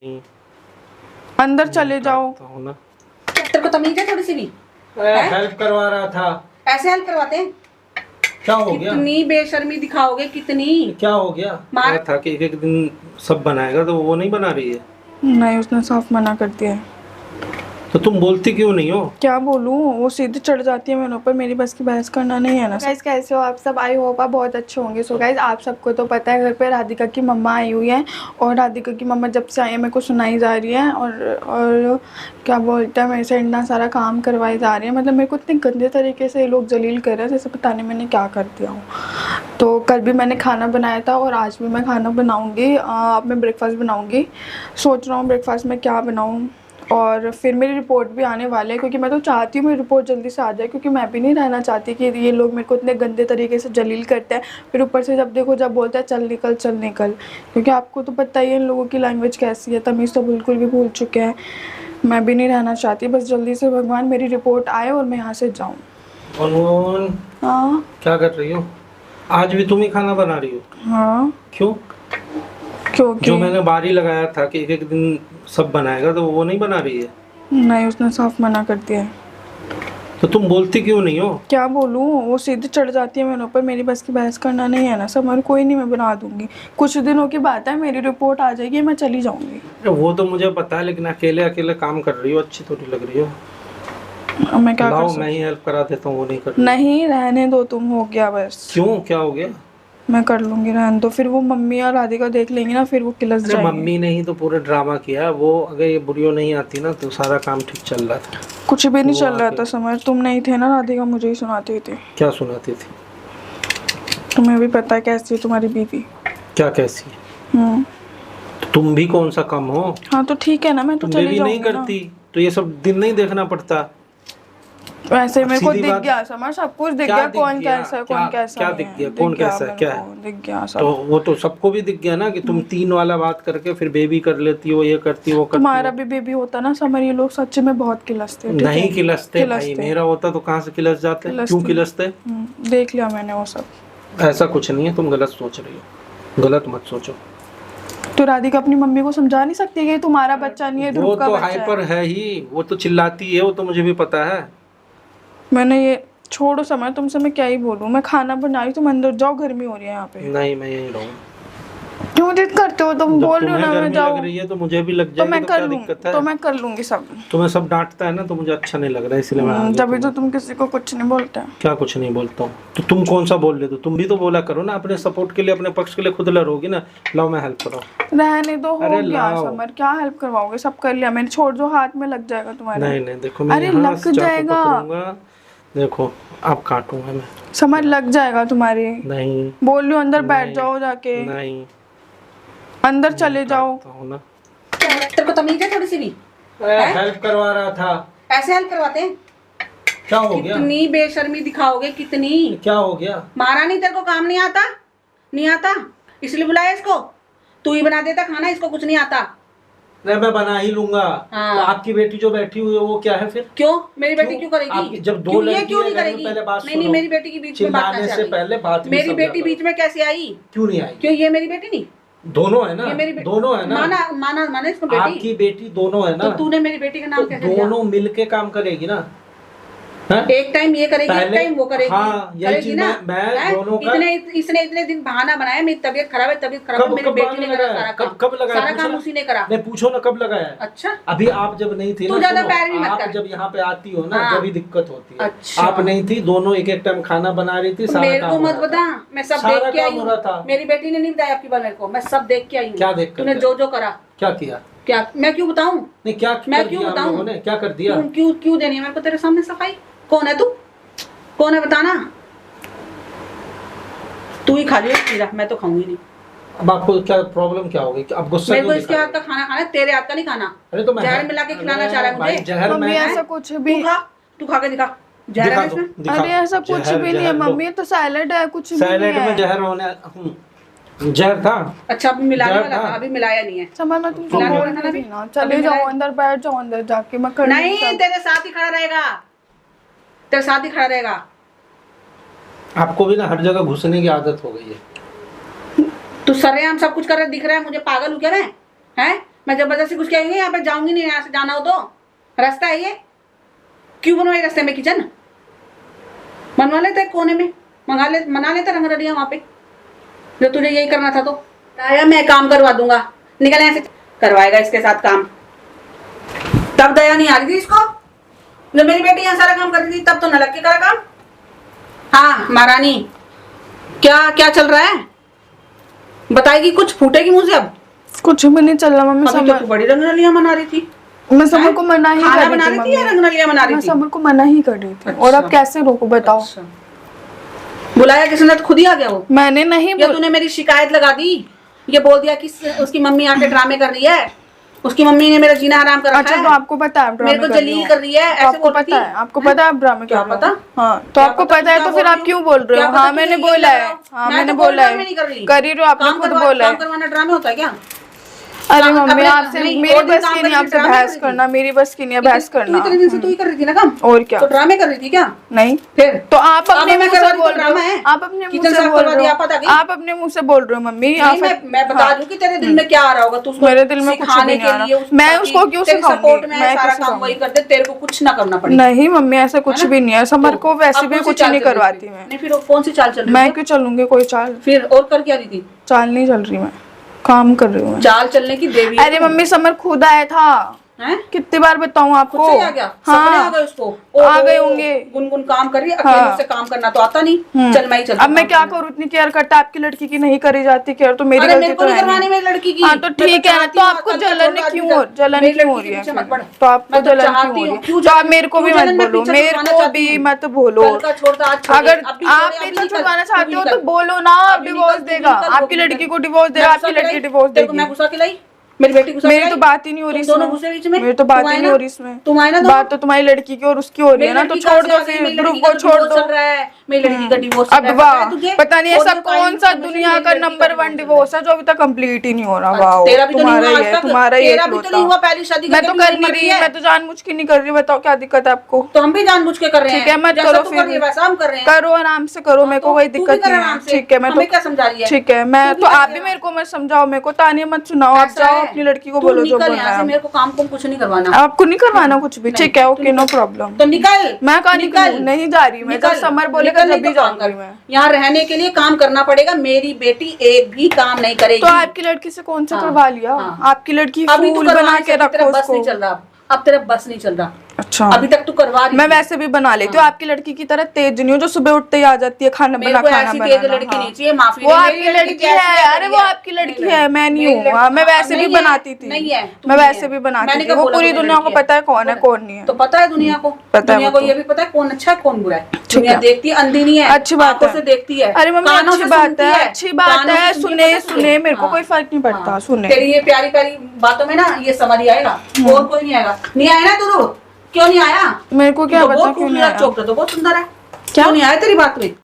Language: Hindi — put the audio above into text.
नहीं, अंदर चले जाओ। करता हूँ ना। तेरे को तमीज है थोड़ी सी भी? हेल्प करवा रहा था। ऐसे हेल्प करवाते हैं? क्या हो गया? कितनी बेशर्मी दिखाओगे, कितनी। क्या हो गया? मार था कि एक दिन सब बनाएगा तो वो नहीं बना रही है। नहीं, उसने साफ मना कर दिया है। तो तुम बोलती क्यों नहीं हो? क्या बोलूँ, वो सीधे चढ़ जाती है मेरे ऊपर। मेरी बस की बहस करना नहीं है ना। गाइस कैसे हो आप सब? आई होप आप बहुत अच्छे होंगे। सो गाइस आप सबको तो पता है घर पे राधिका की मम्मा आई हुई है, और राधिका की मम्मा जब से आई है मेरे को सुनाई जा रही है, और क्या बोलते हैं, मेरे से इतना सारा काम करवाई जा रही है। मतलब मेरे को इतने गंदे तरीके से ये लोग जलील कर रहे हैं, जैसे पता नहीं मैंने क्या कर दिया हूँ। तो कल भी मैंने खाना बनाया था और आज भी मैं खाना बनाऊँगी। अब मैं ब्रेकफास्ट बनाऊँगी। सोच रहा हूँ ब्रेकफास्ट में क्या बनाऊँ, और फिर मेरी रिपोर्ट भी आने वाले हैं, क्योंकि मैं तो चाहती हूँ मेरी रिपोर्ट जल्दी से आ जाए, क्योंकि मैं भी नहीं रहना चाहती कि ये लोग मेरे को इतने गंदे तरीके से जलील करते हैं। फिर ऊपर से जब देखो जब बोलते हैं चल निकल चल निकल, क्योंकि आपको तो पता ही है इन लोगों की लैंग्वेज कैसी है। तमीज़ तो बिल्कुल भी भूल चुके हैं। मैं भी नहीं रहना चाहती, बस जल्दी से भगवान मेरी रिपोर्ट आए और मैं यहाँ से जाऊँ। हाँ क्या कर रही हो? आज भी तुम ही खाना बना रही हो? हाँ। क्यों? क्योंकि जो मैंने बारी लगाया था कि एक दिन सब बनाएगा तो वो नहीं बना रही है। नहीं, उसने साफ मना कर दिया है। तो तुम बोलती क्यों नहीं हो? क्या बोलूँ, वो सीधे चढ़ जाती है मेरे ऊपर। मेरी बस की बहस करना नहीं है ना समर। कोई नहीं, मैं बना दूंगी। कुछ दिनों की बात है, मेरी रिपोर्ट आ जाएगी, मैं चली जाऊंगी। वो तो मुझे पता है, लेकिन अकेले अकेले काम कर रही हो, अच्छी थोड़ी लग रही हो। अब मैं क्या कर लाओ सकती? मैं ही हेल्प करा देता हूँ, वो नहीं कर रही। नहीं, रहने दो तुम, हो गया बस। क्यों, क्या हो गया? मैं कर लूंगी, रहने दो। फिर वो मम्मी और राधिका देख लेंगी ना, फिर वो किलस अरे जाएंगे। मम्मी ने ही तो पूरा ड्रामा किया। वो अगर ये बुढ़ियो नहीं आती ना तो सारा काम ठीक चल रहा था। कुछ भी नहीं वो चल रहा आके- था समर। तुम नहीं थे ना, राधिका मुझे ही सुनाती थी। क्या सुनाती थी? तुम्हें भी पता है कैसी है तुम्हारी बीवी। क्या कैसी? तो तुम भी कौन सा कम हो? हाँ तो ठीक है ना, मैं तो तुम चली भी नहीं जाऊंगी ना। करती तो ये सब दिन नहीं देखना पड़ता। वैसे अब मेरे को सीधी दिख बात- गया समर, सब कुछ दिख क्या गया। दिख कौन गया? कैसा है, क्या- कौन कैसा क्या नहीं दिख है। गया? कौन कैसा है? मेरे क्या को दिख गया सब। तो वो तो सबको भी दिख गया ना कि तुम 3 वाला बात करके फिर बेबी कर लेती हो, ये करती हो, करती तुम्हारा हो। भी बेबी होता ना समर, ये लोग सच में बहुत किलसते हैं। ठीक नहीं है? किलसते भाई, किलसते। मेरा होता तो कहाँ से किलस जाते? किलसते। क्यों किलसते? देख लिया मैंने वो सब। ऐसा कुछ नहीं है, तुम गलत सोच रही हो। गलत मत सोचो। तो राधिका अपनी मम्मी को समझा नहीं सकती कि तुम्हारा बच्चा नहीं है, वो ध्रुव का तो बच्चा हाइपर है। है ही, वो तो चिल्लाती है, वो तो मुझे भी पता है। मैंने ये छोड़ो समर, तुमसे मैं क्या ही बोलूं। मैं खाना बना रही, तुम अंदर जाओ, गर्मी हो रही है यहाँ पे। नहीं मैं यहीं रहूंगा। क्यों जिद करते हो तुम? जब बोल रहे हो तुम्हें ना मैं गर्मी जाऊँ, लग रही है तो मुझे भी लग तो जाएगी, मैं तो कर क्या लूँ, दिक्कत है? तो मैं कर लूंगी सब। तुम्हें सब डांटता है ना तो मुझे अच्छा नहीं लग रहा है, इसलिए मैं आ गया तभी तो तुम्हें। तुम किसी को कुछ नहीं बोलते। क्या कुछ नहीं बोलता हूँ? तो तुम कौन सा बोल रहे हो? तुम भी तो बोला करो ना, अपने सपोर्ट के लिए, अपने पक्ष के लिए खुद लड़ोगी ना। लाओ मैं हेल्प कराऊँ। रहने दो, हो अरे गया लाओ। समर। क्या हेल्प करवाओगे? सब कर लिया मैंने। छोड़ दो, हाथ में लग जाएगा तुम्हारे। नहीं नहीं, देखो मैं अरे यहाँ लग से चाकू जाएगा पकड़ूंगा। देखो अब काटूंगा मैं। समर, लग जाएगा तुम्हारे। नहीं बोल रही हूँ अंदर बैठ नहीं, जाओ जाके। नहीं अंदर चले जाओ। काटता हूँ ना। तेरे को तमीज है थोड़ी सी भी? हेल्प करवा रहा था। ऐसे हेल्प करवाते हैं? क्या हो गया? कितनी बेशर्मी दिखाओगे, कितनी। क्या हो गया? मारा नहीं? तेरे को काम नहीं आता? नहीं आता इसलिए बुलाया इसको? तू ही बना देता खाना, इसको कुछ नहीं आता। नहीं मैं बना ही लूंगा। हाँ। तो आपकी बेटी जो बैठी हुई है वो क्या है फिर? क्यों मेरी बेटी क्यों करेगी? आपकी जब दो क्यों ये लड़की क्यों है नहीं घर में, करेगी? पहले बात नहीं नहीं, सुनो। मेरी बेटी की बीच में बात चिल्लाने कैसे से आ गई? पहले बात भी मेरी समझा बेटी करो। बीच में कैसे आई? क्यों नहीं आई? क्यों ये मेरी बेटी नहीं? दोनों है ना, ये मेरी बेटी दोनों है ना। माना माना माना इसको बेटी। आपकी बेटी दोनों है ना। तो तूने मेरी बेटी का नाम तो कैसे लिया? दोनों मिलके काम करेगी ना। हैं? एक टाइम ये करेगी, एक पहले- टाइम वो करेगी। हाँ, यही करेगी चीज ना। मैं हैं? दोनों का- इसने इतने दिन बहाना बनाया मेरी तबीयत खराब है, तबीयत खराब है। कब- मेरी कब बेटी ने बहाना करा लगाया? सारा काम। कब लगाया? सारा पूछो काम ना। उसी ने करा। नहीं पूछो ना कब लगाया है। अच्छा अभी आप जब नहीं थी तू ना, ज्यादा सुनो, पैरवी मत आप कर। जब यहाँ पे आती हो ना, हाँ। जब ही दिक्कत होती है। अच्छा। आप नहीं थी, दोनों एक एक टाइम खाना बना रही थी, सारा मेरे काम को हो मत रहा था। बता, मैं सब सारा देख के आई काम हो रहा था। हूँ। मेरी बेटी ने नहीं बताया आपकी बार मेरे को, मैं सब देख के आई हूँ। क्या देख कर तूने के? जो जो करा। क्या किया? क्या मैं क्यों बताऊँ? नहीं क्या मैं कर क्यों दिया हम बताऊं? लोगों ने? क्या कर दिया? क्यों क्यों क्यों देनी है मेरे को तेरे सामने सफाई? कौन है तू? कौन है बताना? तू ही खा लियो खीरा, मैं तो खाऊंगी नहीं। अब आपको क्या प्रॉब्लम क्या होगी? अब गुस्सा मेरे को क्यों इसके दिखा हाथ का रहे खाना खाना है, तेरे हाथ का नहीं खाना। अरे तो मैं जहर मिला के खिलाना चाह रहा है भाई, मुझे। जहर मम्मी मैं ऐसा कुछ भी। तू खा के दिखा। जहर दिखा है दो, इसमें? दिखा अरे दो। ऐसा कुछ जहर- भी नहीं है जहर लो। मम्मी, ये तो सैलेड है, कुछ भी सैलेड नहीं में है। जहर होने जहर था। अच्छा अभी मिलाने जहर वाला था। था, अभी मिलाया नहीं है। समझ में तुम खिलाने बोल वाला था रही अभी? थी ना, चले अभी जाओ मिलाया- अंदर, बैठ जाओ अंदर जाके। मैं कर लूंगी नहीं सब। तेरे साथ ही खड़ा रहेगा, तेरे साथ ही खड़ा रहेगा। आपको भी ना हर जगह घुसने की आदत हो गई है। तू सरेआम सब कुछ कर रहा है, दिख रहा है मुझे। पागल हूँ क्या मैं? हैं? मैं जबरदस्ती घुस के आई हूँ यहाँ पे, जाऊंगी नहीं, यहाँ से जाना हो तो रास्ता है ये। क्यों बनवाई रास्ते में किचन? बनवा लेते कोने में, मना लेते रंगरलिया वहां पे, जो तुझे यही करना था। तो आया मैं काम करवा दूंगा, निकल यहाँ से। करवाएगा इसके साथ काम। तब दया नहीं आ रही थी इसको, जब मेरी बेटी यहाँ सारा काम कर रही थी तब तो न लग के करा काम। हाँ महारानी, क्या क्या चल रहा है बताएगी? कुछ फूटेगी मुंह से अब? कुछ भी नहीं चल रहा मम्मी। अभी तो तू बड़ी रंगरलियां मना रही थी। मैं समर को मना ही खाना कर बना रही रही थी थी या रंगरलियां मना रही मैं थी? समर को मना ही कर रही थी। और अब कैसे रोको बताओ? अच्छा। बुलाया किसने? तो खुद ही आ गया वो। मैंने नहीं या तूने मेरी शिकायत लगा दी, ये बोल दिया कि उसकी मम्मी आके ड्रामे कर रही है, उसकी मम्मी ने मेरा जीना हराम कर रखा अच्छा है। तो आपको पता है मेरे को जलील कर रही है, ऐसे आपको पता है? आपको पता है आप ड्रामे क्या कर रहे हो? पता? हाँ तो आपको पता है तो फिर आप क्यों बोल रहे हो? हाँ मैंने बोला है, हाँ मैंने बोला है, कर ही रहे हो, आपने खुद बोला है। काम करवाना ड्रामे होता है क्या? अरे मम्मी अपने- आपसे नहीं, मेरी और दिन बस काम की नहीं करके आपसे ड्रामे बहस कर रही करना, मेरी बस की नहीं है बहस तू करना। इतने दिन से तू ही कर रही थी ना काम, और क्या? तो ड्रामे कर रही थी क्या? नहीं फिर तो आप अपने अब मैं मुंह से करवा दी तो बोल रहे ड्रामा है। हो, आप अपने मुंह किचन से साफ बोल करवा रहे दिया, हो, आफत आ गई। आप अपने मुंह से बोल रहे हो मम्मी। नहीं, मैं बता रही हूँ कि तेरे दिल में क्या आ रहा होगा, तू उसको मेरे दिल में कुछ सिखाने भी नहीं आ के लिए रहा। मैं उसको क्यों तेरे सिखाऊंगी? सपोर्ट में मैं सारा क्यों काम वही सिखाऊंगी? करते, तेरे को कुछ ना करना पड़ेगा। नहीं मम्मी ऐसा कुछ भी नहीं है, समर को वैसे भी कुछ नहीं करवाती मैं। नहीं, फिर कौन सी चाल चल रही मैं है? क्यों चलूंगी कोई चाल? फिर और कर क्या रही थी? चाल नहीं चल रही, मैं काम कर रही हूँ। चाल चलने की देवी अरे मम्मी समर खुद आया था, हैं? कितनी बार बताऊं आपको? खुद से आ गया? सपने आ गए उसको? आ गए होंगे। गुनगुन काम कर रही है, अकेले से काम करना तो आता नहीं। चल मैं ही चलता अब मैं क्या करूँ? इतनी केयर करता, आपकी लड़की की नहीं करी जाती केयर, तो मेरी अरे गलती मेरे को तो नहीं है करवानी नहीं। मेरी लड़की की। हाँ तो ठीक है ना, तो आपको जलन क्यों हो रही है? तो आपको जलन क्यों हो रही है? तो आप मेरे को भी मत बोलो, मेरे को भी मत बोलो। अगर आप भी तो छुड़वाना चाहते हो तो बोलो ना, डिवोर्स देगा, आपकी लड़की को डिवोर्स देगा, आपकी लड़की डिवोर्स देगी। मैं गुस्सा खिलाई, मेरी बेटी गुस्सा मेरी खिलाई? तो बात ही नहीं हो रही तुम दोनों इसमें। घुसे बीच में? मेरी तो बात तुम ही आए नहीं ना? हो रही इसमें। तुम आए ना? बात तो तुम्हारी लड़की की और उसकी हो रही है ना, तो छोड़ दो फिर, ग्रुप को छोड़ दो। मेरी लड़की का डिवोर्स अब वाह, पता नहीं ऐसा कौन सा दुनिया का नंबर 1 डिवोर्स है जो अभी तक कंप्लीट ही नहीं हो रहा। वाह तेरा भी तो नहीं तुम्हारा हुआ ही आज है, तक। तुम्हारा ही तेरा भी तो इकलौता। नहीं हुआ, पहली शादी मैं तो करके कर भी नहीं मर रही, गया। मैं तो जानबूझ के नहीं कर रही। बताओ क्या दिक्कत है आपको? तो हम भी जानबूझ के कर रहे हैं। ठीक है मत जैसा करो तू फिर, कर रही है वैसा हम कर रहे हैं। करो आराम से करो, मेरे को कोई तू भी दिक्कत कर नहीं आराम है। से। ठीक है मैं हमें तो क्या समझा रही है? ठीक है मैं तू भी तो कर आप भी रही है। मेरे को मत समझाओ, मेरे को ताने मत सुनाओ, आप ऐसा जाओ है। अपनी लड़की को तू बोलो जो निकल बोलना यहाँ से, है। मेरे को काम कुम कुछ नहीं करवाना। आपको नहीं करवाना कुछ भी? ठीक है ओके नो प्रॉब्लम। तो निकल। मैं कहाँ निकलूं? नहीं जा रही मैं, जब समर बोलेगा जब भी जाऊंगी मैं। यहाँ रहने के लिए काम करना पड़ेगा। मेरी बेटी एक भी काम नहीं करेगी। तो आपकी लड़की से कौन सा करवा लिया? आपकी लड़की अभी तू फूल करवा बना नहीं के सकती, रखो तेरा बस उसको। नहीं चल रहा। अब तेरा बस नहीं चल रहा। अच्छा अभी तक तू करवा रही मैं थी। वैसे भी बना लेती हूँ, आपकी लड़की की तरह तेज नहीं हूँ जो सुबह उठते ही आ जाती है खाना मेरे बना को खाना ऐसी तेज बनाना। लड़की हाँ। नहीं चाहिए, माफी वो दे, आपकी मेरी लड़की कैसी है, है, अरे वो आपकी लड़की है, मैं नहीं मेरी हूँ। लड़की- हाँ, मैं वैसे भी नहीं है, बनाती थी, नहीं है, तू मैं नहीं वैसे है। भी बनाती मैंने थी। कब वो बोला पूरी मेरी दुनिया को लड़की है? पता है कौन है कौन नहीं है। तो पता है दुनिया को, पता है दुनिया वो को तो। ये भी पता है कौन अच्छा है कौन बुरा है। दुनिया है। देखती है, अंधी नहीं है, अच्छी बात आंखों है। से देखती है। अरे मम्मी कानों अच्छी से बात सुनती है, अच्छी बात कानों से है, सुनती सुने पता तुझे? सुने, मेरे को हाँ। कोई फर्क नहीं पड़ता, हाँ। सुने। तेरी ये प्यारी प्यारी बातों में ना ये समझ ही आएगा, और कोई नहीं आएगा। नहीं आया ना तू? क्यों नहीं आया? मेरे को क्या तो पता बहुत क्यों नहीं खूबसूरत आया? चौक तो बहुत सुंदर है, क्यों नहीं आया तेरी बात में?